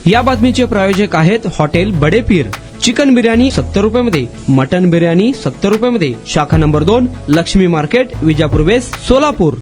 या बातमीचे प्रायोजक आहेत हॉटेल बडे पीर। चिकन बिर्याणी 70 रुपयामध्ये, मटन बिर्याणी 70 रुपयामध्ये। शाखा number 2, Lakshmi market, Vijapur west, Solapur.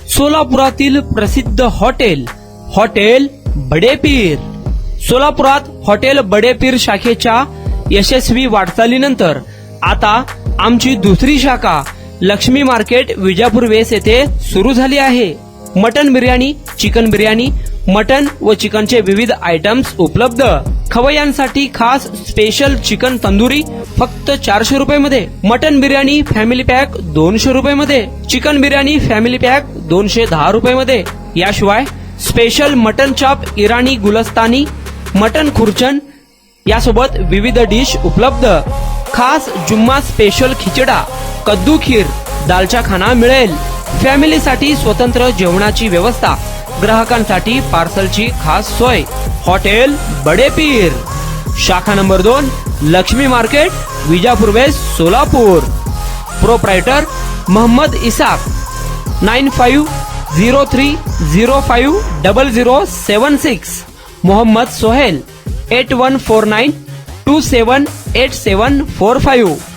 सोलापुरातील प्रसिद्ध हॉटेल हॉटेल बडे पीर। सोलापुरात हॉटेल बडे पीर शाखेच्या यशस्वी वाटचालीनंतर आता आमची दुसरी शाखा लक्ष्मी मार्केट, विजापूर वेस्ट येथे सुरू झाली आहे। Mutton biryani, chicken biryani, mutton व चिकनचे विविध आयटम्स उपलब्ध। खवय्यांसाठी खास स्पेशल चिकन तंदुरी फक्त 400 रुपयामध्ये, मटन बिर्याणी फॅमिली पॅक 200 रुपयामध्ये, चिकन बिर्याणी फॅमिली पॅक 210 रुपयामध्ये। याशिवाय स्पेशल मटन चॉप, इराणी गुलस्तानी, मटन खुर्चन यासोबत विविध डिश उपलब्ध। खास जुम्मा स्पेशल खिचडा, कद्दू खीर, दालचा खाना मिळेल। फॅमिलीसाठी स्वतंत्र जेवणाची व्यवस्था, ग्राहकांसाठी पार्सलची खास सोय। हॉटेल बडे पीर, शाखा number 2, Lakshmi market, Vijapur west, Solapur. Proprietor Mohammed Isaq, 9503050076। Mohammed Sohail, 8149278745।